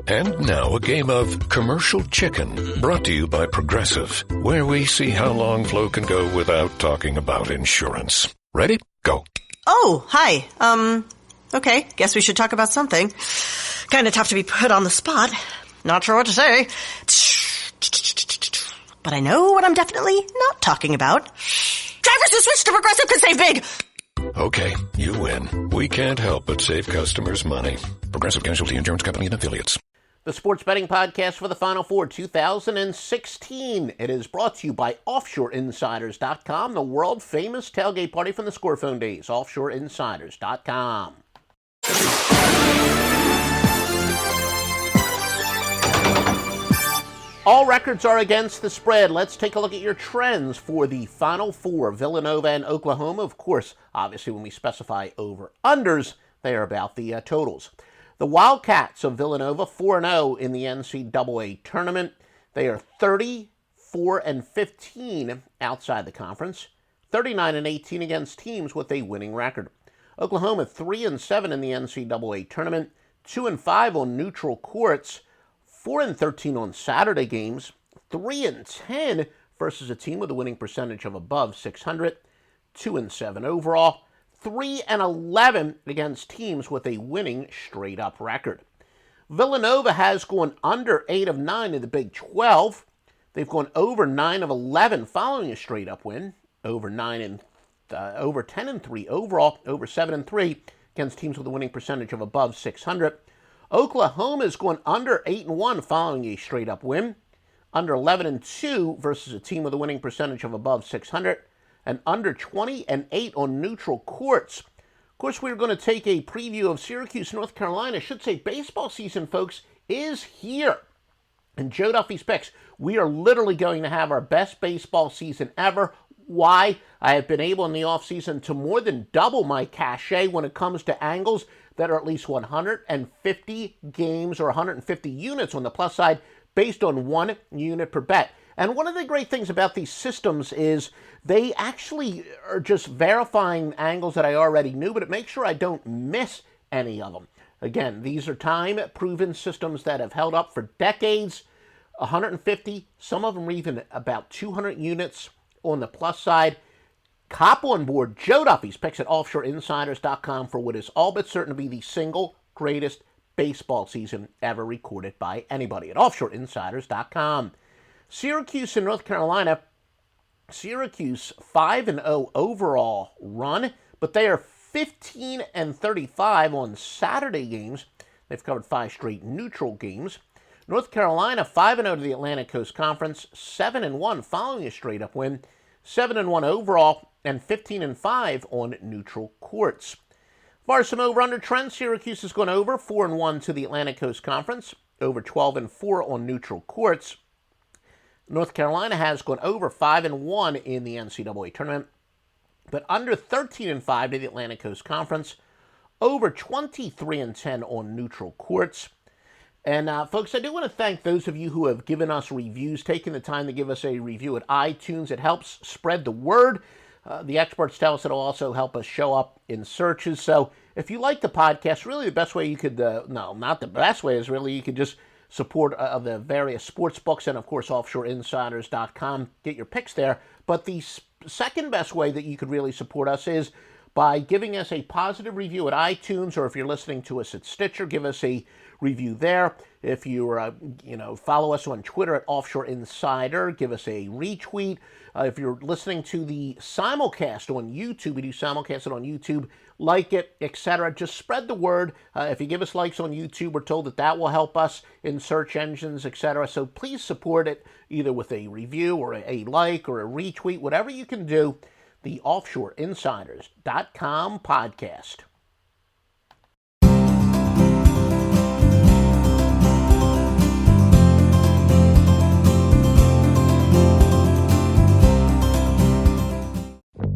And now a game of Commercial Chicken, brought to you by Progressive, where we see how long Flo can go without talking about insurance. Ready? Go. Oh, hi. Okay, guess we should talk about something. Kinda tough to be put on the spot. Not sure what to say. But I know what I'm definitely not talking about. Drivers who switch to Progressive could save big! Okay, you win. We can't help but save customers money. Progressive Casualty Insurance Company and Affiliates. The Sports Betting Podcast for the Final Four 2016. It is brought to you by OffshoreInsiders.com, the world-famous tailgate party from the Scorephone days. OffshoreInsiders.com. All records are against the spread. Let's take a look at your trends for the Final Four, Villanova and Oklahoma. Of course, obviously, when we specify over-unders, they are about the totals. The Wildcats of Villanova, 4-0 in the NCAA tournament. They are 34-15 outside the conference, 39-18 against teams with a winning record. Oklahoma, 3-7 in the NCAA tournament, 2-5 on neutral courts, 4-13 on Saturday games, 3-10 versus a team with a winning percentage of above 600, 2-7 overall, 3-11 against teams with a winning straight-up record. Villanova has gone under 8 of 9 in the Big 12. They've gone over 9 of 11 following a straight-up win, over 10-3 overall, over 7-3 against teams with a winning percentage of above 600. Oklahoma has gone under 8-1 following a straight-up win, under 11-2 versus a team with a winning percentage of above 600. And under 20-8 on neutral courts. Of course, we're going to take a preview of Syracuse, North Carolina. I should say baseball season, folks, is here. And Joe Duffy's picks, we are literally going to have our best baseball season ever. Why? I have been able in the offseason to more than double my cachet when it comes to angles that are at least 150 games or 150 units on the plus side based on 1 unit per bet. And one of the great things about these systems is they actually are just verifying angles that I already knew, but it makes sure I don't miss any of them. Again, these are time-proven systems that have held up for decades, 150, some of them are even about 200 units on the plus side. Cop on board Joe Duffy's picks at OffshoreInsiders.com for what is all but certain to be the single greatest baseball season ever recorded by anybody at OffshoreInsiders.com. Syracuse and North Carolina. Syracuse 5-0 overall run, but they are 15-35 on Saturday games. They've covered 5 straight neutral games. North Carolina 5-0 to the Atlantic Coast Conference, 7-1 following a straight-up win, 7-1 overall, and 15-5 on neutral courts. As far as some over-under trends, Syracuse has gone over 4-1 to the Atlantic Coast Conference, over 12-4 on neutral courts. North Carolina has gone over 5-1 in the NCAA tournament, but under 13-5 to the Atlantic Coast Conference, over 23-10 on neutral courts. And folks, I do want to thank those of you who have given us reviews, taking the time to give us a review at iTunes. It helps spread the word. The experts tell us it'll also help us show up in searches. So if you like the podcast, really the best way you could, no, not the best way, is really you could just support of the various sports books and, of course, OffshoreInsiders.com. Get your picks there. But the second best way that you could really support us is by giving us a positive review at iTunes, or if you're listening to us at Stitcher, give us a review there. If you follow us on Twitter at Offshore Insider, give us a retweet. If you're listening to the simulcast on YouTube, we do simulcast it on YouTube, like it, etc. Just spread the word. If you give us likes on YouTube, we're told that will help us in search engines, etc. So please support it either with a review or a like or a retweet, whatever you can do. The OffshoreInsiders.com podcast.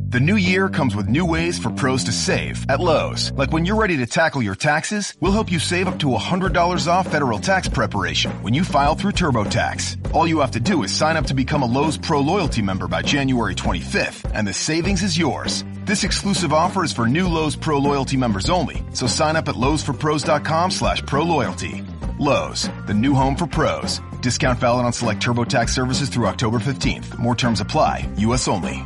The new year comes with new ways for pros to save at Lowe's. Like when you're ready to tackle your taxes, we'll help you save up to $100 off federal tax preparation when you file through TurboTax. All you have to do is sign up to become a Lowe's Pro Loyalty member by January 25th, and the savings is yours. This exclusive offer is for new Lowe's Pro Loyalty members only, so sign up at lowesforpros.com/proloyalty. Lowe's, the new home for pros. Discount valid on select TurboTax services through October 15th. More terms apply. U.S. only.